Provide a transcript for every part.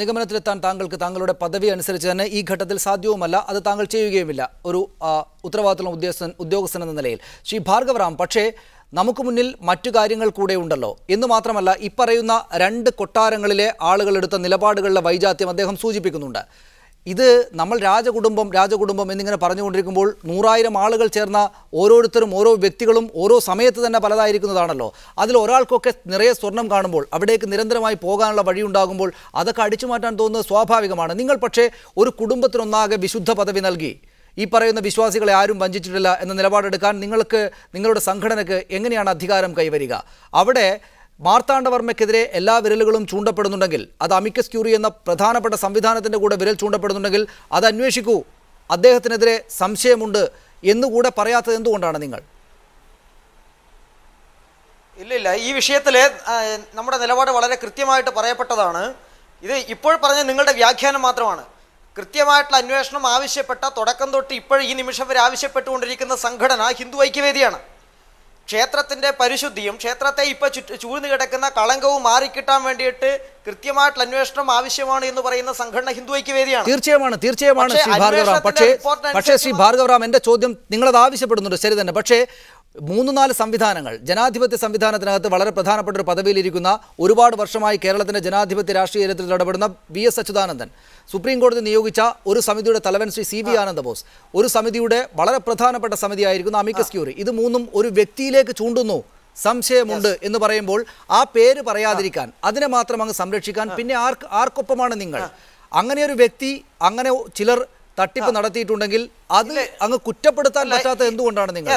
നിഗമനത്തിലെത്താൻ താങ്കൾക്ക് താങ്കളുടെ പദവി അനുസരിച്ച് തന്നെ ഈ ഘട്ടത്തിൽ സാധ്യവുമല്ല, അത് താങ്കൾ ചെയ്യുകയുമില്ല ഒരു ഉത്തരവാദിത്തമുള്ള ഉദ്യോഗസ്ഥൻ എന്ന നിലയിൽ. ശ്രീ ഭാർഗവറാം, പക്ഷേ നമുക്ക് മുന്നിൽ മറ്റു കാര്യങ്ങൾ കൂടെ ഉണ്ടല്ലോ എന്ന് മാത്രമല്ല, ഇപ്പറയുന്ന രണ്ട് കൊട്ടാരങ്ങളിലെ ആളുകളെടുത്ത നിലപാടുകളിലെ വൈജാത്യം അദ്ദേഹം സൂചിപ്പിക്കുന്നുണ്ട്. ഇത് നമ്മൾ രാജകുടുംബം എന്നിങ്ങനെ പറഞ്ഞുകൊണ്ടിരിക്കുമ്പോൾ 100,000 ആളുകൾ ചേർന്ന ഓരോരുത്തരും ഓരോ വ്യക്തികളും ഓരോ സമയത്ത് തന്നെ പലതായിരിക്കുന്നതാണല്ലോ. അതിൽ ഒരാൾക്കൊക്കെ നിറയെ സ്വർണം കാണുമ്പോൾ അവിടേക്ക് നിരന്തരമായി പോകാനുള്ള വഴിയുണ്ടാകുമ്പോൾ അതൊക്കെ അടിച്ചു മാറ്റാൻ തോന്നുന്നത് സ്വാഭാവികമാണ്. നിങ്ങൾ പക്ഷേ ഒരു കുടുംബത്തിനൊന്നാകെ വിശുദ്ധ പദവി നൽകി ഈ പറയുന്ന വിശ്വാസികളെ ആരും വഞ്ചിച്ചിട്ടില്ല എന്ന നിലപാടെടുക്കാൻ നിങ്ങളുടെ സംഘടനയ്ക്ക് എങ്ങനെയാണ് അധികാരം കൈവരിക? അവിടെ മാർത്താണ്ഡവർമ്മയ്ക്കെതിരെ എല്ലാ വിരലുകളും ചൂണ്ടപ്പെടുന്നുണ്ടെങ്കിൽ, അത് അമിക്കസ് ക്യൂറി എന്ന പ്രധാനപ്പെട്ട സംവിധാനത്തിൻ്റെ കൂടെ വിരൽ ചൂണ്ടപ്പെടുന്നുണ്ടെങ്കിൽ അത് അന്വേഷിക്കൂ, അദ്ദേഹത്തിനെതിരെ സംശയമുണ്ട് എന്നുകൂടെ പറയാത്തത് എന്തുകൊണ്ടാണ് നിങ്ങൾ? ഇല്ല, ഈ വിഷയത്തിൽ നമ്മുടെ നിലപാട് വളരെ കൃത്യമായിട്ട് പറയപ്പെട്ടതാണ്. ഇത് ഇപ്പോൾ പറഞ്ഞ നിങ്ങളുടെ വ്യാഖ്യാനം മാത്രമാണ്. കൃത്യമായിട്ടുള്ള അന്വേഷണം ആവശ്യപ്പെട്ട തുടക്കം തൊട്ട് ഇപ്പോൾ ഈ നിമിഷം വരെ ആവശ്യപ്പെട്ടുകൊണ്ടിരിക്കുന്ന സംഘടന ഹിന്ദു ഐക്യവേദിയാണ്. ക്ഷേത്രത്തിൻ്റെ പരിശുദ്ധിയും ക്ഷേത്രത്തെ ഇപ്പോൾ ചൂഴ്ന്നു കിടക്കുന്ന കളങ്കവും മാറിക്കിട്ടാൻ വേണ്ടിയിട്ട് കൃത്യമായിട്ടുള്ള അന്വേഷണം ആവശ്യമാണ് എന്ന് പറയുന്ന സംഘടന ഹിന്ദു ഐക്യവേദിയാണ്. തീർച്ചയായുമാണ് ശ്രീ ഭാർഗവറാം. പക്ഷേ ശ്രീ ഭാർഗവറാം, എൻ്റെ ചോദ്യം, നിങ്ങളത് ആവശ്യപ്പെടുന്നുണ്ട്, ശരി തന്നെ. പക്ഷേ 3-4 സംവിധാനങ്ങൾ, ജനാധിപത്യ സംവിധാനത്തിനകത്ത് വളരെ പ്രധാനപ്പെട്ട ഒരു പദവിയിലിരിക്കുന്ന, ഒരുപാട് വർഷമായി കേരളത്തിൻ്റെ ജനാധിപത്യ രാഷ്ട്രീയത്തിൽ ഇടപെടുന്ന VS അച്യുതാനന്ദൻ, സുപ്രീം കോടതി നിയോഗിച്ച ഒരു സമിതിയുടെ തലവൻ ശ്രീ CV ആനന്ദബോസ്, ഒരു സമിതിയുടെ വളരെ പ്രധാനപ്പെട്ട സമിതിയായിരിക്കുന്ന അമിക്കസ് ക്യൂറി, ഇത് മൂന്നും ഒരു വ്യക്തിയിലേക്ക് ചൂണ്ടുന്നു, സംശയമുണ്ട് എന്ന് പറയുമ്പോൾ ആ പേര് പറയാതിരിക്കാൻ, അതിനെ മാത്രം അങ്ങ് സംരക്ഷിക്കാൻ പിന്നെ ആർക്കൊപ്പമാണ് നിങ്ങൾ? അങ്ങനെ ഒരു വ്യക്തി, അങ്ങനെ ചിലർ തട്ടിപ്പ് നടത്തിയിട്ടുണ്ടെങ്കിൽ അത് അങ്ങ് കുറ്റപ്പെടുത്താൻ പറ്റാത്ത എന്തുകൊണ്ടാണ് നിങ്ങൾ?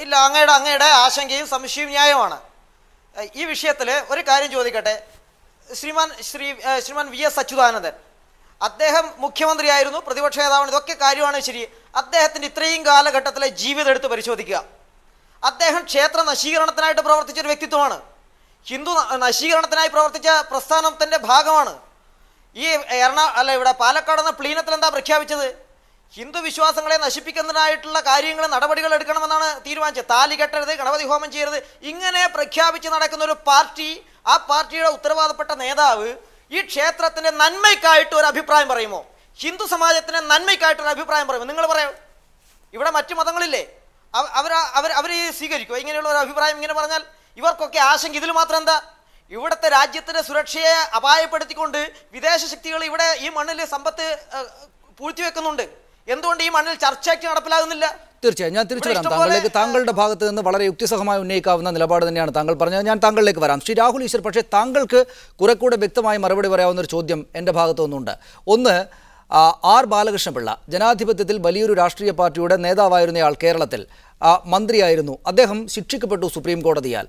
ഇല്ല, അങ്ങയുടെ ആശങ്കയും സംശയവും ന്യായമാണ്. ഈ വിഷയത്തിൽ ഒരു കാര്യം ചോദിക്കട്ടെ. ശ്രീമാൻ VS അച്യുതാനന്ദൻ, അദ്ദേഹം മുഖ്യമന്ത്രിയായിരുന്നു, പ്രതിപക്ഷ നേതാവാണ്, ഇതൊക്കെ കാര്യമാണ് ശരി. അദ്ദേഹത്തിൻ്റെ ഇത്രയും കാലഘട്ടത്തിലെ ജീവിതം എടുത്ത് പരിശോധിക്കുക. അദ്ദേഹം ക്ഷേത്ര നശീകരണത്തിനായിട്ട് പ്രവർത്തിച്ച ഒരു വ്യക്തിത്വമാണ്. ഹിന്ദു നശീകരണത്തിനായി പ്രവർത്തിച്ച പ്രസ്ഥാനത്തിൻ്റെ ഭാഗമാണ്. ഇവിടെ പാലക്കാട് എന്ന പ്ലീനത്തിൽ എന്താ പ്രഖ്യാപിച്ചത്? ഹിന്ദു വിശ്വാസങ്ങളെ നശിപ്പിക്കുന്നതിനായിട്ടുള്ള കാര്യങ്ങൾ, നടപടികൾ എടുക്കണമെന്നാണ് തീരുമാനിച്ചത്. താലി കെട്ടരുത്, ഗണപതി ഹോമം ചെയ്യരുത്, ഇങ്ങനെ പ്രഖ്യാപിച്ച് നടക്കുന്ന ഒരു പാർട്ടി, ആ പാർട്ടിയുടെ ഉത്തരവാദപ്പെട്ട നേതാവ് ഈ ക്ഷേത്രത്തിന്റെ നന്മയ്ക്കായിട്ട് ഒരു അഭിപ്രായം പറയുമോ? ഹിന്ദു സമാജത്തിന്റെ നന്മയ്ക്കായിട്ട് ഒരു അഭിപ്രായം പറയുമോ? നിങ്ങൾ പറയോ? ഇവിടെ മറ്റു മതങ്ങളില്ലേ, അവർ സ്വീകരിക്കുമോ ഇങ്ങനെയുള്ള ഒരു അഭിപ്രായം? ഇങ്ങനെ പറഞ്ഞാൽ ഇവർക്കൊക്കെ ആശങ്ക ഇതിൽ മാത്രം എന്താ? ഇവിടുത്തെ രാജ്യത്തിന്റെ സുരക്ഷയെ അപായപ്പെടുത്തിക്കൊണ്ട് വിദേശ ശക്തികൾ ഇവിടെ ഈ മണ്ണിൽ സമ്പത്ത് പൂഴ്ത്തിവെക്കുന്നുണ്ട്. എന്തുകൊണ്ട് ഈ മണ്ണിൽ ചർച്ചയ്ക്ക് നടപ്പിലാകുന്നില്ല? തീർച്ചയായും ഞാൻ തിരിച്ചു വരാം താങ്കളിലേക്ക്. താങ്കളുടെ ഭാഗത്ത് നിന്ന് വളരെ യുക്തിസഹമായി ഉന്നയിക്കാവുന്ന നിലപാട് തന്നെയാണ് താങ്കൾ പറഞ്ഞത്. ഞാൻ താങ്കളിലേക്ക് വരാം. ശ്രീ രാഹുൽ ഈശ്വർ, പക്ഷേ താങ്കൾക്ക് കുറെ കൂടെ വ്യക്തമായി മറുപടി പറയാവുന്ന ഒരു ചോദ്യം എൻ്റെ ഭാഗത്തു നിന്നുണ്ട്. ഒന്ന്, R ബാലകൃഷ്ണപിള്ള ജനാധിപത്യത്തിൽ വലിയൊരു രാഷ്ട്രീയ പാർട്ടിയുടെ നേതാവായിരുന്നയാൾ, കേരളത്തിൽ മന്ത്രിയായിരുന്നു. അദ്ദേഹം ശിക്ഷിക്കപ്പെട്ടു സുപ്രീം കോടതിയാൽ.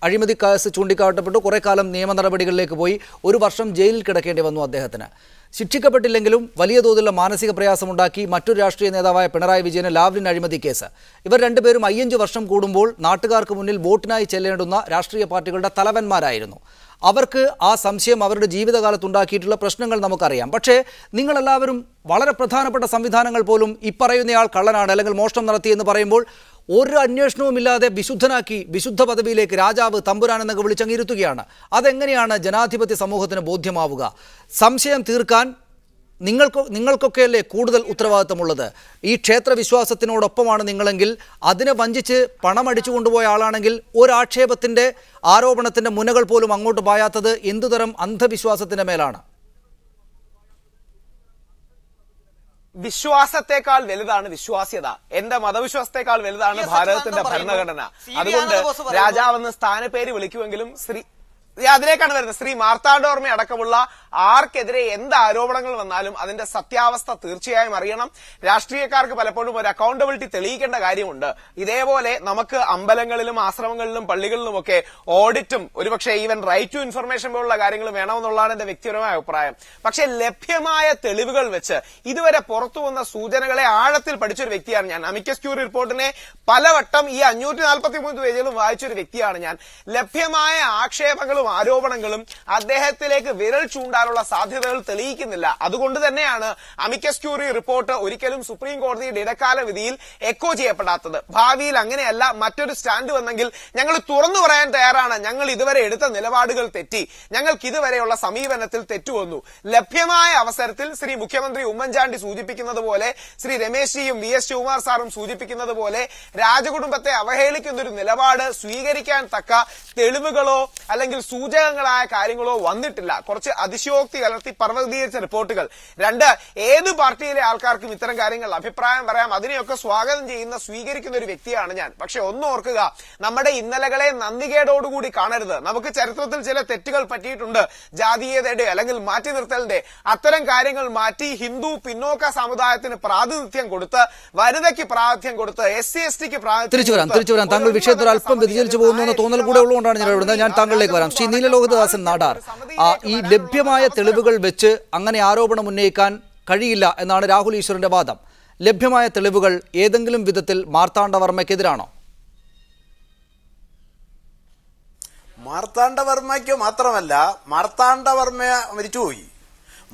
അഴിമതി കേസ് ചൂണ്ടിക്കാട്ടപ്പെട്ടു, കുറേ കാലം നിയമ നടപടികളിലേക്ക് പോയി, 1 വർഷം ജയിലിൽ കിടക്കേണ്ടി വന്നു അദ്ദേഹത്തിന്. ശിക്ഷിക്കപ്പെട്ടില്ലെങ്കിലും വലിയ തോതിലുള്ള മാനസിക പ്രയാസമുണ്ടാക്കി മറ്റൊരു രാഷ്ട്രീയ നേതാവായ പിണറായി വിജയന് ലാവ്ലിൻ അഴിമതി കേസ്. ഇവർ രണ്ടുപേരും 5 വർഷം കൂടുമ്പോൾ നാട്ടുകാർക്ക് മുന്നിൽ വോട്ടിനായി ചെല്ലേണ്ടുന്ന രാഷ്ട്രീയ പാർട്ടികളുടെ തലവന്മാരായിരുന്നു. അവർക്ക് ആ സംശയം അവരുടെ ജീവിതകാലത്തുണ്ടാക്കിയിട്ടുള്ള പ്രശ്നങ്ങൾ നമുക്കറിയാം. പക്ഷേ നിങ്ങളെല്ലാവരും വളരെ പ്രധാനപ്പെട്ട സംവിധാനങ്ങൾ പോലും ഇപ്പറയുന്നയാൾ കള്ളനാണ് അല്ലെങ്കിൽ മോഷണം നടത്തിയെന്ന് പറയുമ്പോൾ ഒരു അന്വേഷണവുമില്ലാതെ വിശുദ്ധ പദവിയിലേക്ക് രാജാവ്, തമ്പുരാൻ എന്നൊക്കെ വിളിച്ചങ്ങിരുത്തുകയാണ്. അതെങ്ങനെയാണ് ജനാധിപത്യ സമൂഹത്തിന് ബോധ്യമാവുക? സംശയം തീർക്കാൻ നിങ്ങൾക്കൊക്കെയല്ലേ കൂടുതൽ ഉത്തരവാദിത്തമുള്ളത്? ഈ ക്ഷേത്ര വിശ്വാസത്തിനോടൊപ്പമാണ് നിങ്ങളെങ്കിൽ, അതിനെ വഞ്ചിച്ച് പണം അടിച്ചു കൊണ്ടുപോയ ആളാണെങ്കിൽ ഒരാക്ഷേപത്തിൻ്റെ ആരോപണത്തിൻ്റെ മുനകൾ പോലും അങ്ങോട്ട് പായാത്തത് എന്തുതരം അന്ധവിശ്വാസത്തിൻ്റെ മേലാണ്? വിശ്വാസത്തെക്കാൾ വലുതാണ് വിശ്വാസ്യത. എന്റെ മതവിശ്വാസത്തെക്കാൾ വലുതാണ് ഭാരതത്തിന്റെ ഭരണഘടന. അതുകൊണ്ട് രാജാവെന്ന് സ്ഥാനപ്പേര് വിളിക്കുമെങ്കിലും അതിലേക്കാണ് വരുന്നത്. ശ്രീ മാർത്താണ്ഡവർമ്മ അടക്കമുള്ള ആർക്കെതിരെ എന്ത് ആരോപണങ്ങൾ വന്നാലും അതിന്റെ സത്യാവസ്ഥ തീർച്ചയായും അറിയണം. രാഷ്ട്രീയക്കാർക്ക് പലപ്പോഴും ഒരു അക്കൗണ്ടബിലിറ്റി തെളിയിക്കേണ്ട കാര്യമുണ്ട്. ഇതേപോലെ നമുക്ക് അമ്പലങ്ങളിലും ആശ്രമങ്ങളിലും പള്ളികളിലുമൊക്കെ ഓഡിറ്റും ഒരുപക്ഷെ ഈവൻ റൈറ്റ് ടു ഇൻഫർമേഷൻ പോലുള്ള കാര്യങ്ങൾ വേണമെന്നുള്ളതാണ് എന്റെ വ്യക്തിപരമായ അഭിപ്രായം. പക്ഷെ ലഭ്യമായ തെളിവുകൾ വെച്ച് ഇതുവരെ പുറത്തു വന്ന സൂചനകളെ ആഴത്തിൽ പഠിച്ചൊരു വ്യക്തിയാണ് ഞാൻ. അമിക്കസ് ക്യൂറി റിപ്പോർട്ടിനെ പലവട്ടം ഈ 543 പേജുകളും വായിച്ചൊരു വ്യക്തിയാണ് ഞാൻ. ലഭ്യമായ ആക്ഷേപങ്ങളും ആരോപണങ്ങളും അദ്ദേഹത്തിലേക്ക് വിരൽ ചൂണ്ട രക്ഷപ്പെടാനുള്ള സാധ്യതകൾ തെളിയിക്കുന്നില്ല. അതുകൊണ്ട് തന്നെയാണ് അമിക്കസ് ക്യൂറി റിപ്പോർട്ട് ഒരിക്കലും സുപ്രീം കോടതിയുടെ ഇടക്കാല വിധിയിൽ എക്കോ ചെയ്യപ്പെടാത്തത്. ഭാവിയിൽ അങ്ങനെയല്ല, മറ്റൊരു സ്റ്റാൻഡ് വന്നെങ്കിൽ ഞങ്ങൾ തുറന്നു പറയാൻ തയ്യാറാണ്. ഞങ്ങൾ ഇതുവരെ എടുത്ത നിലപാടുകൾ തെറ്റി, ഞങ്ങൾക്ക് ഇതുവരെയുള്ള സമീപനത്തിൽ തെറ്റുവന്നു. ലഭ്യമായ അവസരത്തിൽ ശ്രീ മുഖ്യമന്ത്രി ഉമ്മൻചാണ്ടി സൂചിപ്പിക്കുന്നത് പോലെ, ശ്രീ രമേശ് ജിയും VS ശിവകുമാർ സാറും സൂചിപ്പിക്കുന്നത് പോലെ രാജകുടുംബത്തെ അവഹേളിക്കുന്ന ഒരു നിലപാട് സ്വീകരിക്കാൻ തക്ക തെളിവുകളോ അല്ലെങ്കിൽ സൂചകങ്ങളായ കാര്യങ്ങളോ വന്നിട്ടില്ല. കുറച്ച് അതിശയോക്തി കലർത്തി പർവ്വതീകരിച്ച റിപ്പോർട്ടുകൾ. രണ്ട്, ഏത് പാർട്ടിയിലെ ആൾക്കാർക്കും ഇത്തരം കാര്യങ്ങൾ അഭിപ്രായം പറയാം. അതിനെയൊക്കെ സ്വാഗതം ചെയ്യുന്ന സ്വീകരിക്കുന്ന ഒരു വ്യക്തിയാണ് ഞാൻ. പക്ഷെ ഒന്ന് ഓർക്കുക, നമ്മുടെ ഇന്നലകളെ നന്ദികേടോടുകൂടി കാണരുത്. നമുക്ക് ചരിത്രത്തിൽ ചില തെറ്റുകൾ പറ്റിയിട്ടുണ്ട്, ജാതീയതയുടെ അല്ലെങ്കിൽ മാറ്റി നിർത്തലിന്റെ. അത്തരം കാര്യങ്ങൾ മാറ്റി ഹിന്ദു പിന്നോക്ക സമുദായത്തിന് പ്രാതിനിധ്യം കൊടുത്ത്, വനിതയ്ക്ക് പ്രാതിനിധ്യം കൊടുത്ത്, SC/STക്ക് തിരിച്ചു വരാം. താങ്കൾ വിഷയത്തിൽ അല്പം വ്യതിചലിച്ചു പോകുന്നു എന്ന തോന്നൽ കൂടെ ഉള്ളതുകൊണ്ടാണ് ഞാൻ ഇവിടുന്ന് ഞാൻ താങ്കളിലേക്ക് വരാം. ശ്രീ നീലലോഹിതദാസൻ നാടാർ, ഈ ലഭ്യമായ തെളിവുകൾ വെച്ച് അങ്ങനെ ആരോപണം ഉന്നയിക്കാൻ കഴിയില്ല എന്നാണ് രാഹുൽ ഈശ്വറിന്റെ വാദം. ലഭ്യമായ തെളിവുകൾ ഏതെങ്കിലും വിധത്തിൽ മാർത്താണ്ഡവർമ്മയ്ക്കെതിരാണോ? മാർത്താണ്ഡവർമ്മയ്ക്ക് മാത്രമല്ല, മാർത്താണ്ഡവർമ്മ മരിച്ചുപോയി.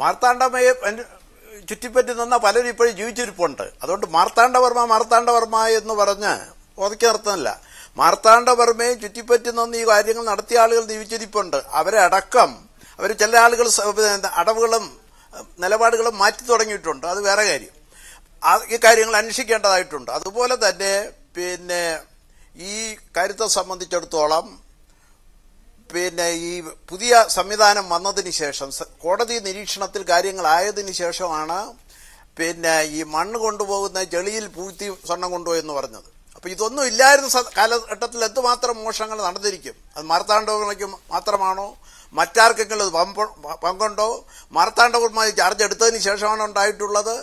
മാർത്താണ്ഡമ്മയെ ചുറ്റിപ്പറ്റി നിന്ന പലരും ഇപ്പോഴും ജീവിച്ചിരിപ്പുണ്ട്. അതുകൊണ്ട് മാർത്താണ്ഡവർമ്മ എന്ന് പറഞ്ഞ് ഒതുക്കി നിർത്തുന്നില്ല. മാർത്താണ്ഡവർമ്മയെ ചുറ്റിപ്പറ്റി നിന്ന് ഈ കാര്യങ്ങൾ നടത്തിയ ആളുകൾ ജീവിച്ചിരിപ്പുണ്ട്. അവരെ അടക്കം അവർ ചില ആളുകൾ അടവുകളും നിലപാടുകളും മാറ്റി തുടങ്ങിയിട്ടുണ്ട്. അത് വേറെ കാര്യം. ഈ കാര്യങ്ങൾ അന്വേഷിക്കേണ്ടതായിട്ടുണ്ട്. അതുപോലെ തന്നെ ഈ കാര്യത്തെ സംബന്ധിച്ചിടത്തോളം ഈ പുതിയ സംവിധാനം വന്നതിന് ശേഷം, കോടതി നിരീക്ഷണത്തിൽ കാര്യങ്ങളായതിനു ശേഷമാണ് ഈ മണ്ണ് കൊണ്ടുപോകുന്ന ചെളിയിൽ പൂഴ്ത്തി സ്വർണം കൊണ്ടുപോയെന്ന് പറഞ്ഞത്. അപ്പൊ ഇതൊന്നും ഇല്ലായിരുന്ന കാലഘട്ടത്തിൽ എന്തുമാത്രം മോഷണങ്ങൾ നടന്നിരിക്കും? അത് മാർത്താണ്ഡവർമ്മയ്ക്ക് മാത്രമാണോ? മറ്റാർക്കെങ്കിലും പങ്കുണ്ടോ? മാർത്താണ്ഡവർമ്മ ചാർജ് എടുത്തതിന് ശേഷമാണ് ഉണ്ടായിട്ടുള്ളത്.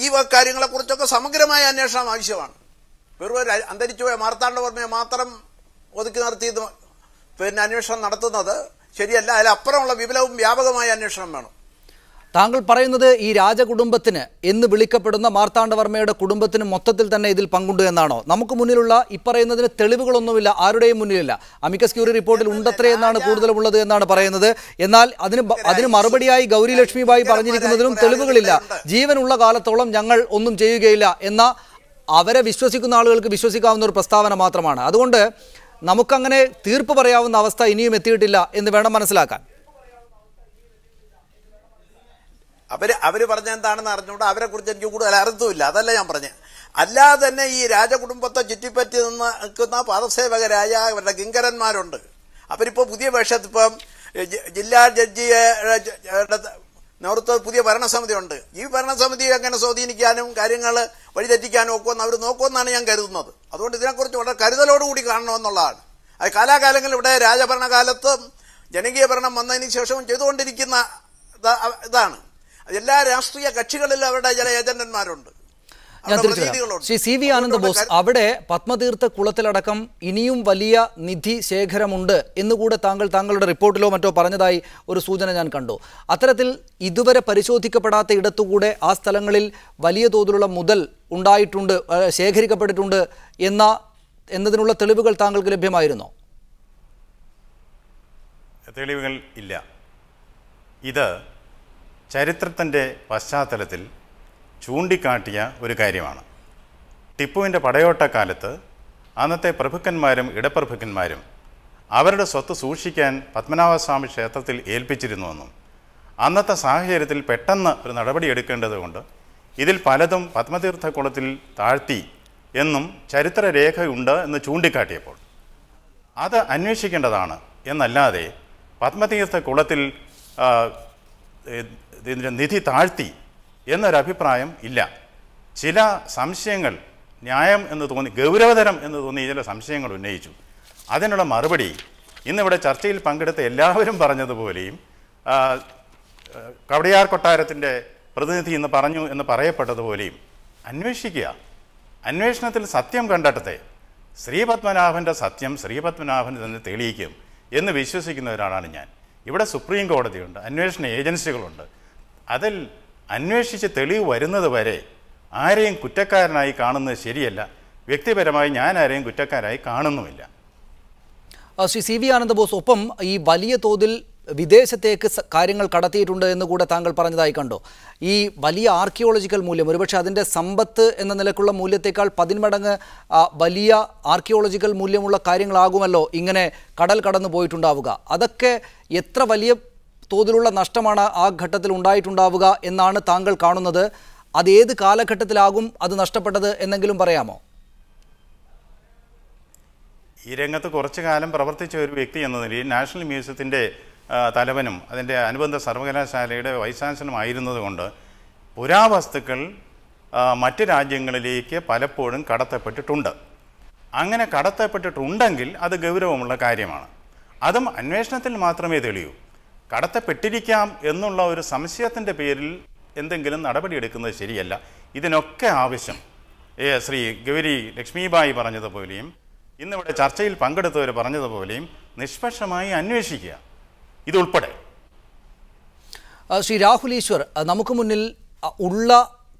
ഈ കാര്യങ്ങളെക്കുറിച്ചൊക്കെ സമഗ്രമായ അന്വേഷണം ആവശ്യമാണ്. വെറുതെ അന്തരിച്ചുപോയ മാർത്താണ്ഡവർമ്മയെ മാത്രം ഒതുക്കി നിർത്തിയത് അന്വേഷണം നടത്തുന്നത് ശരിയല്ല. അതിലപ്പുറമുള്ള വിപുലവും വ്യാപകമായ അന്വേഷണം വേണം. താങ്കൾ പറയുന്നത് ഈ രാജകുടുംബത്തിന് എന്ന് വിളിക്കപ്പെടുന്ന മാർത്താണ്ഡവർമ്മയുടെ കുടുംബത്തിന് മൊത്തത്തിൽ തന്നെ ഇതിൽ പങ്കുണ്ട് എന്നാണോ? നമുക്ക് മുന്നിലുള്ള ഇപ്പറയുന്നതിന് തെളിവുകളൊന്നുമില്ല, ആരുടെയും മുന്നിലില്ല. അമിക്കസ് ക്യൂറി റിപ്പോർട്ടിൽ ഉണ്ടത്രേ എന്നാണ് കൂടുതലുള്ളത് എന്നാണ് പറയുന്നത്. എന്നാൽ അതിന് മറുപടിയായി ഗൗരി ലക്ഷ്മിബായി പറഞ്ഞിരിക്കുന്നതിനും തെളിവുകളില്ല. ജീവനുള്ള കാലത്തോളം ഞങ്ങൾ ഒന്നും ചെയ്യുകയില്ല എന്ന അവരെ വിശ്വസിക്കുന്ന ആളുകൾക്ക് വിശ്വസിക്കാവുന്ന ഒരു പ്രസ്താവന മാത്രമാണ്. അതുകൊണ്ട് നമുക്കങ്ങനെ തീർപ്പ് പറയാവുന്ന അവസ്ഥ ഇനിയും എത്തിയിട്ടില്ല എന്ന് വേണം മനസ്സിലാക്കാൻ. അവര് പറഞ്ഞ എന്താണെന്ന് അറിഞ്ഞുകൊണ്ട് അവരെ കുറിച്ച് എനിക്ക് കൂടുതൽ അറിയത്തുമില്ല. അതല്ല ഞാൻ പറഞ്ഞത്. അല്ലാതെ തന്നെ ഈ രാജകുടുംബത്തെ ചുറ്റിപ്പറ്റി നിൽക്കുന്ന പാദസേവകരായ അവരുടെ കിങ്കരന്മാരുണ്ട്. അവരിപ്പോ പുതിയ വേഷത്തിൽ ഇപ്പം ജില്ലാ ജഡ്ജിയെ നേതൃത്വത്തിൽ പുതിയ ഭരണസമിതി ഉണ്ട്. ഈ ഭരണസമിതി എങ്ങനെ സ്വാധീനിക്കാനും കാര്യങ്ങൾ വഴിതെറ്റിക്കാനും ഒക്കുമെന്ന് അവർ നോക്കുമെന്നാണ് ഞാൻ കരുതുന്നത്. അതുകൊണ്ട് ഇതിനെക്കുറിച്ച് വളരെ കരുതലോടുകൂടി കാണണമെന്നുള്ളതാണ്. അത് കാലാകാലങ്ങളിൽ ഇവിടെ രാജഭരണകാലത്തും ജനകീയ ഭരണം വന്നതിന് ശേഷവും ചെയ്തുകൊണ്ടിരിക്കുന്ന ഇതാണ്. എല്ലാ രാഷ്ട്രീയ കക്ഷികളിലും അവരുടെ ചില ഏജന്റന്മാരുണ്ട്. ഞാൻ തിരിച്ചു ശ്രീ CV ആനന്ദ ബോസ്, അവിടെ പത്മതീർത്ഥ കുളത്തിലടക്കം ഇനിയും വലിയ നിധി ശേഖരമുണ്ട് എന്നുകൂടെ താങ്കളുടെ റിപ്പോർട്ടിലോ മറ്റോ പറഞ്ഞതായി ഒരു സൂചന ഞാൻ കണ്ടു. അത്തരത്തിൽ ഇതുവരെ പരിശോധിക്കപ്പെടാത്ത ഇടത്തുകൂടെ ആ സ്ഥലങ്ങളിൽ വലിയ തോതിലുള്ള മുതൽ ഉണ്ടായിട്ടുണ്ട്, ശേഖരിക്കപ്പെട്ടിട്ടുണ്ട് എന്നതിനുള്ള തെളിവുകൾ താങ്കൾക്ക് ലഭ്യമായിരുന്നോ? തെളിവുകൾ ഇല്ല. ഇത് ചരിത്രത്തിൻ്റെ പശ്ചാത്തലത്തിൽ ചൂണ്ടിക്കാട്ടിയ ഒരു കാര്യമാണ്. ടിപ്പുവിൻ്റെ പടയോട്ടക്കാലത്ത് അന്നത്തെ പ്രഭുക്കന്മാരും ഇടപ്രഭുക്കന്മാരും അവരുടെ സ്വത്ത് സൂക്ഷിക്കാൻ പത്മനാഭസ്വാമി ക്ഷേത്രത്തിൽ ഏൽപ്പിച്ചിരുന്നുവെന്നും അന്നത്തെ സാഹചര്യത്തിൽ പെട്ടെന്ന് ഒരു നടപടി എടുക്കേണ്ടതുകൊണ്ട് ഇതിൽ പലതും പത്മതീർത്ഥ കുളത്തിൽ താഴ്ത്തി എന്നും ചരിത്രരേഖയുണ്ട് എന്ന് ചൂണ്ടിക്കാട്ടിയപ്പോൾ അത് അന്വേഷിക്കേണ്ടതാണ് എന്നല്ലാതെ പത്മതീർത്ഥ കുളത്തിൽ നിധി താഴ്ത്തി എന്നൊരഭിപ്രായം ഇല്ല. ചില സംശയങ്ങൾ ന്യായം എന്ന് തോന്നി, ഗൗരവതരം എന്ന് തോന്നി ചില സംശയങ്ങൾ ഉന്നയിച്ചു. അതിനുള്ള മറുപടി ഇന്നിവിടെ ചർച്ചയിൽ പങ്കെടുത്ത എല്ലാവരും പറഞ്ഞതുപോലെയും കവടിയാർ കൊട്ടാരത്തിൻ്റെ പ്രതിനിധി എന്ന് പറഞ്ഞു എന്ന് പറയപ്പെട്ടതുപോലെയും അന്വേഷിക്കുക. അന്വേഷണത്തിൽ സത്യം കണ്ടെത്തട്ടെ. ശ്രീപത്മനാഭൻ്റെ സത്യം ശ്രീപത്മനാഭൻ തന്നെ തെളിയിക്കും എന്ന് വിശ്വസിക്കുന്ന ഒരാളാണ് ഞാൻ. ഇവിടെ സുപ്രീം കോടതിയുണ്ട്, അന്വേഷണ ഏജൻസികളുണ്ട്. അതിൽ അന്വേഷിച്ച് തെളിവ് വരുന്നത് വരെ ആരെയും കുറ്റക്കാരനായി കാണുന്നത് ശരിയല്ല. വ്യക്തിപരമായി ഞാൻ ആരെയും കുറ്റക്കാരായി കാണുന്നുമില്ല. ശ്രീ CV ആനന്ദ ബോസ്, ഒപ്പം ഈ വലിയ തോതിൽ വിദേശത്തേക്ക് കാര്യങ്ങൾ കടത്തിയിട്ടുണ്ട് എന്ന് കൂടെ താങ്കൾ പറഞ്ഞതായി കണ്ടോ? ഈ വലിയ ആർക്കിയോളജിക്കൽ മൂല്യം, ഒരുപക്ഷെ അതിൻ്റെ സമ്പത്ത് എന്ന നിലക്കുള്ള മൂല്യത്തേക്കാൾ 10 മടങ്ങ് വലിയ ആർക്കിയോളജിക്കൽ മൂല്യമുള്ള കാര്യങ്ങളാകുമല്ലോ ഇങ്ങനെ കടൽ കടന്നു പോയിട്ടുണ്ടാവുക. അതൊക്കെ എത്ര വലിയ തോതിലുള്ള നഷ്ടമാണ് ആ ഘട്ടത്തിൽ ഉണ്ടായിട്ടുണ്ടാവുക എന്നാണ് താങ്കൾ കാണുന്നത്? അതേത് കാലഘട്ടത്തിലാകും അത് നഷ്ടപ്പെട്ടത് എന്നെങ്കിലും പറയാമോ? ഈ രംഗത്ത് കുറച്ചു കാലം പ്രവർത്തിച്ച ഒരു വ്യക്തി എന്ന നിലയിൽ നാഷണൽ മ്യൂസിയത്തിൻ്റെ തലവനും അതിൻ്റെ അനുബന്ധ സർവകലാശാലയുടെ വൈസ് ചാൻസലറും ആയിരുന്നതുകൊണ്ട് പുരാവസ്തുക്കൾ മറ്റ് രാജ്യങ്ങളിലേക്ക് പലപ്പോഴും കടത്തപ്പെട്ടിട്ടുണ്ട്. അങ്ങനെ കടത്തപ്പെട്ടിട്ടുണ്ടെങ്കിൽ അത് ഗൗരവമുള്ള കാര്യമാണ്. അതും അന്വേഷണത്തിൽ മാത്രമേ തെളിയൂ. കടത്തപ്പെട്ടിരിക്കാം എന്നുള്ള ഒരു സംശയത്തിൻ്റെ പേരിൽ എന്തെങ്കിലും നടപടിയെടുക്കുന്നത് ശരിയല്ല. ഇതിനൊക്കെ ആവശ്യം ശ്രീ ഗൗരി ലക്ഷ്മിബായി പറഞ്ഞതുപോലെയും ഇന്നിവിടെ ചർച്ചയിൽ പങ്കെടുത്തവർ പറഞ്ഞതുപോലെയും നിഷ്പക്ഷമായി അന്വേഷിക്കുക, ഇതുൾപ്പെടെ. ശ്രീ രാഹുൽ ഈശ്വർ, നമുക്ക് മുന്നിൽ ഉള്ള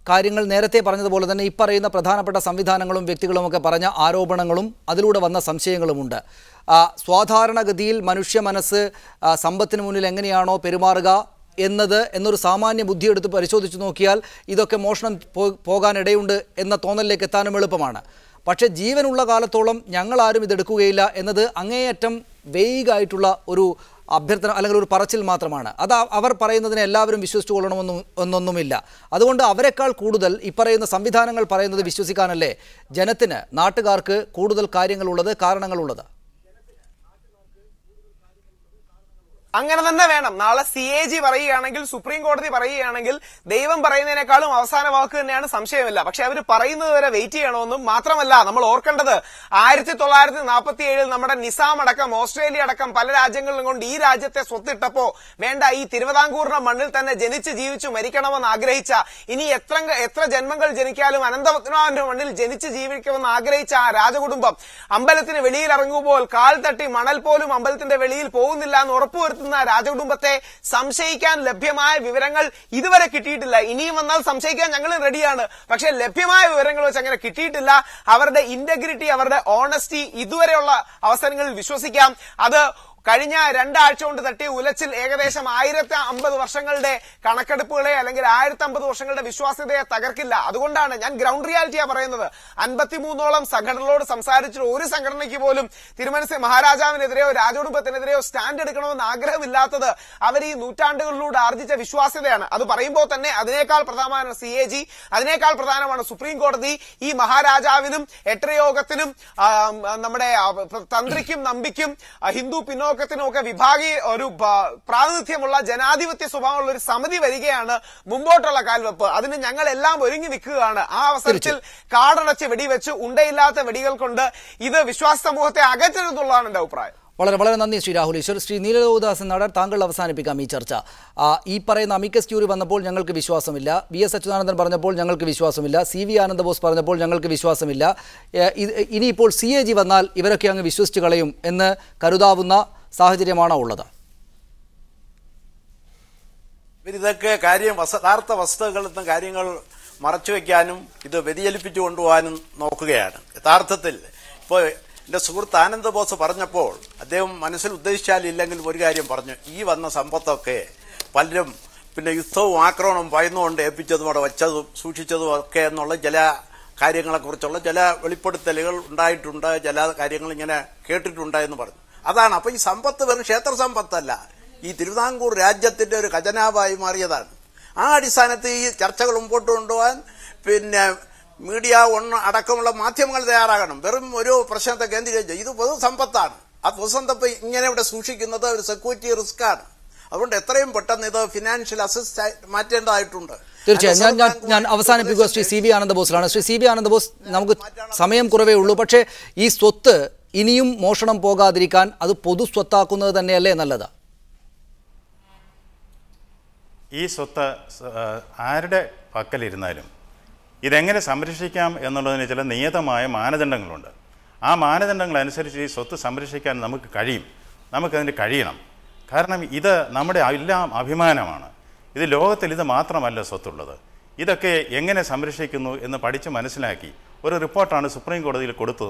കാര്യങ്ങൾ നേരത്തെ പറഞ്ഞതുപോലെ തന്നെ ഈ പറയുന്ന പ്രധാനപ്പെട്ട സംവിധാനങ്ങളും വ്യക്തികളുമൊക്കെ പറഞ്ഞ ആരോപണങ്ങളും അതിലൂടെ വന്ന സംശയങ്ങളുമുണ്ട്. സാധാരണഗതിയിൽ മനുഷ്യ മനസ്സ് സമ്പത്തിന് മുന്നിൽ എങ്ങനെയാണോ പെരുമാറുക എന്നൊരു സാമാന്യ ബുദ്ധിയെടുത്ത് പരിശോധിച്ച് നോക്കിയാൽ ഇതൊക്കെ മോഷണം പോകാനിടയുണ്ട് എന്ന തോന്നലിലേക്ക് എത്താനും എളുപ്പമാണ്. പക്ഷേ ജീവനുള്ള കാലത്തോളം ഞങ്ങളാരും ഇതെടുക്കുകയില്ല എന്നത് അങ്ങേയറ്റം വേഗമായിട്ടുള്ള ഒരു അഭ്യർത്ഥന അല്ലെങ്കിൽ ഒരു പറച്ചിൽ മാത്രമാണ്. അത് അവർ പറയുന്നതിനെ എല്ലാവരും വിശ്വസിച്ചു കൊള്ളണമെന്നൊന്നുമില്ല. അതുകൊണ്ട് അവരെക്കാൾ കൂടുതൽ ഈ പറയുന്ന സംവിധാനങ്ങൾ പറയുന്നത് വിശ്വസിക്കാനല്ലേ ജനത്തിന്, നാട്ടുകാർക്ക് കൂടുതൽ കാര്യങ്ങളുള്ളത്, കാരണങ്ങളുള്ളത്? അങ്ങനെ തന്നെ വേണം. നാളെ CAG പറയുകയാണെങ്കിൽ, സുപ്രീം കോടതി പറയുകയാണെങ്കിൽ ദൈവം പറയുന്നതിനേക്കാളും അവസാന വാക്ക് തന്നെയാണ്, സംശയമില്ല. പക്ഷെ അവർ പറയുന്നത് വരെ വെയിറ്റ് ചെയ്യണമെന്നും മാത്രമല്ല, നമ്മൾ ഓർക്കേണ്ടത് 1947 നമ്മുടെ നിസാം അടക്കം ഓസ്ട്രേലിയ അടക്കം പല രാജ്യങ്ങളിലും കൊണ്ട് ഈ രാജ്യത്തെ സ്വത്തിട്ടപ്പോ വേണ്ട ഈ തിരുവിതാംകൂറിന്റെ മണ്ണിൽ തന്നെ ജനിച്ച് ജീവിച്ചു മരിക്കണമെന്ന് ആഗ്രഹിച്ച, ഇനി എത്ര ജന്മങ്ങൾ ജനിക്കാലും അനന്തപത്മനാഭന്റെ മണ്ണിൽ ജനിച്ച് ജീവിക്കണമെന്ന് ആഗ്രഹിച്ച ആ രാജകുടുംബം അമ്പലത്തിന് വെളിയിൽ ഇറങ്ങുമ്പോൾ കാൽ തട്ടി മണൽ പോലും അമ്പലത്തിന്റെ വെളിയിൽ പോകുന്നില്ല എന്ന് ഉറപ്പുവരുത്തുന്ന രാജകുടുംബത്തെ സംശയിക്കാൻ ലഭ്യമായ വിവരങ്ങൾ ഇതുവരെ കിട്ടിയിട്ടില്ല. ഇനിയും വന്നാൽ സംശയിക്കാൻ ഞങ്ങൾ റെഡിയാണ്. പക്ഷെ ലഭ്യമായ വിവരങ്ങൾ വെച്ച് അങ്ങനെ കിട്ടിയിട്ടില്ല. അവരുടെ ഇന്റഗ്രിറ്റി, അവരുടെ ഓണസ്റ്റി ഇതുവരെയുള്ള അവസരങ്ങളിൽ വിശ്വസിക്കാം. അത് കഴിഞ്ഞ 2 ആഴ്ച കൊണ്ട് തട്ടിയ ഉലച്ചിൽ ഏകദേശം 1050 വർഷങ്ങളുടെ കണക്കെടുപ്പുകളെ അല്ലെങ്കിൽ 1050 വർഷങ്ങളുടെ വിശ്വാസ്യതയെ തകർക്കില്ല. അതുകൊണ്ടാണ് ഞാൻ ഗ്രൗണ്ട് റിയാലിറ്റിയാ പറയുന്നത്. 53ഓളം സംഘടനകളോട് സംസാരിച്ചിട്ട് ഒരു സംഘടനയ്ക്ക് പോലും തിരുമനസ് മഹാരാജാവിനെതിരെയോ രാജകുടുംബത്തിനെതിരെയോ സ്റ്റാൻഡ് എടുക്കണമെന്ന് ആഗ്രഹമില്ലാത്തത് അവർ ഈ നൂറ്റാണ്ടുകളിലൂടെ ആർജിച്ച വിശ്വാസ്യതയാണ്. അത് പറയുമ്പോൾ തന്നെ അതിനേക്കാൾ പ്രധാനമാണ് CAG, അതിനേക്കാൾ പ്രധാനമാണ് സുപ്രീം കോടതി. ഈ മഹാരാജാവിനും എട്ടരയോഗത്തിനും നമ്മുടെ തന്ത്രിക്കും നമ്പിക്കും ഹിന്ദു പിന്നോക്കത്തിനും ഒക്കെ വിഭാഗീയ ഒരു പ്രാതിനിധ്യമുള്ള ജനാധിപത്യ സ്വഭാവമുള്ള ഒരു സമിതി വരികയാണ്. മുമ്പോട്ടുള്ള കാൽവെപ്പ് അതിന് ഞങ്ങൾ എല്ലാം ഒരുങ്ങി നിൽക്കുകയാണ്. ആ അവസരത്തിൽ കാടടച്ച് വെടിവെച്ച് ഉണ്ടയില്ലാത്ത വെടികൾ കൊണ്ട് ഇത് വിശ്വാസ സമൂഹത്തെ അകറ്റരുതെന്നുള്ളതാണ് എന്റെ അഭിപ്രായം. വളരെ വളരെ നന്ദി ശ്രീ രാഹുൽ ഈശ്വർ. ശ്രീ നീലലോകദാസൻ നാടാർ, താങ്കൾ അവസാനിപ്പിക്കാം ഈ ചർച്ച. ഈ പറയുന്ന അമിക്കസ് ക്യൂറി വന്നപ്പോൾ ഞങ്ങൾക്ക് വിശ്വാസമില്ല, VS അച്യുതാനന്ദൻ പറഞ്ഞപ്പോൾ ഞങ്ങൾക്ക് വിശ്വാസമില്ല, CV ആനന്ദബോസ് പറഞ്ഞപ്പോൾ ഞങ്ങൾക്ക് വിശ്വാസമില്ല, ഇനിയിപ്പോൾ CAG വന്നാൽ ഇവരൊക്കെ അങ്ങ് വിശ്വസിച്ച് കളയും എന്ന് കരുതാവുന്ന സാഹചര്യമാണോ ഉള്ളത്? ഇതൊക്കെ യഥാർത്ഥ വസ്തുതകളിൽ നിന്ന് കാര്യങ്ങൾ മറച്ചുവെക്കാനും ഇത് വ്യതിചലിപ്പിച്ചു കൊണ്ടുപോകാനും നോക്കുകയാണ്. യഥാർത്ഥത്തിൽ ഇപ്പോൾ എന്റെ സുഹൃത്ത് ആനന്ദ് ബോസ് പറഞ്ഞപ്പോൾ അദ്ദേഹം മനസ്സിൽ ഉദ്ദേശിച്ചാലില്ലെങ്കിലും ഒരു കാര്യം പറഞ്ഞു. ഈ വന്ന സമ്പത്തൊക്കെ പലരും പിന്നെ യുദ്ധവും ആക്രമണവും ഭയന്നുകൊണ്ട് ഏൽപ്പിച്ചതും അവിടെ വച്ചതും സൂക്ഷിച്ചതും ഒക്കെ എന്നുള്ള ചില കാര്യങ്ങളെക്കുറിച്ചുള്ള ചില വെളിപ്പെടുത്തലുകൾ ഉണ്ടായിട്ടുണ്ട്, ചില കാര്യങ്ങൾ ഇങ്ങനെ കേട്ടിട്ടുണ്ട് എന്ന് പറഞ്ഞു. അതാണ്. അപ്പൊ ഈ സമ്പത്ത് വെറും ക്ഷേത്ര സമ്പത്തല്ല, ഈ തിരുവിതാംകൂർ രാജ്യത്തിന്റെ ഒരു ഖജനാവായി മാറിയതാണ്. ആ അടിസ്ഥാനത്തിൽ ഈ ചർച്ചകൾ മുമ്പോട്ട് കൊണ്ടുപോകാൻ പിന്നെ മീഡിയ അടക്കമുള്ള മാധ്യമങ്ങൾ തയ്യാറാകണം. വെറും ഒരു പ്രശ്നത്തെ കേന്ദ്രീകരിച്ച് ഇത് പൊതുസമ്പത്താണ്. ആ പൊതുസമ്പത്ത് ഇങ്ങനെ ഇവിടെ സൂക്ഷിക്കുന്നത് ഒരു സെക്യൂരിറ്റി റിസ്ക് ആണ്. അതുകൊണ്ട് എത്രയും പെട്ടെന്ന് ഇത് ഫിനാൻഷ്യൽ അസിസ്റ്റ് മാറ്റേണ്ടതായിട്ടുണ്ട്. തീർച്ചയായും ഞാൻ അവസാനിപ്പിക്കുക ശ്രീ CV ആനന്ദബോസിലാണ്. ശ്രീ CV ആനന്ദബോസ്, നമുക്ക് സമയം കുറവേ ഉള്ളൂ. പക്ഷേ ഈ സ്വത്ത് ഇനിയും മോഷണം പോകാതിരിക്കാൻ അത് പൊതു സ്വത്താക്കുന്നത് തന്നെയല്ലേ നല്ലത്? ഈ സ്വത്ത് ആരുടെ പക്കലിരുന്നാലും ഇതെങ്ങനെ സംരക്ഷിക്കാം എന്നുള്ളതിന് ചില നിയതമായ മാനദണ്ഡങ്ങളുണ്ട്. ആ മാനദണ്ഡങ്ങൾ അനുസരിച്ച് ഈ സ്വത്ത് സംരക്ഷിക്കാൻ നമുക്ക് കഴിയും, നമുക്കതിന് കഴിയണം. കാരണം ഇത് നമ്മുടെ എല്ലാം അഭിമാനമാണ്. ഇത് ലോകത്തിൽ ഇത് മാത്രമല്ല സ്വത്തുള്ളത്. ഇതൊക്കെ എങ്ങനെ സംരക്ഷിക്കുന്നു എന്ന് പഠിച്ച് മനസ്സിലാക്കി ഒരു റിപ്പോർട്ടാണ് സുപ്രീം കോടതിയിൽ കൊടുത്തത്.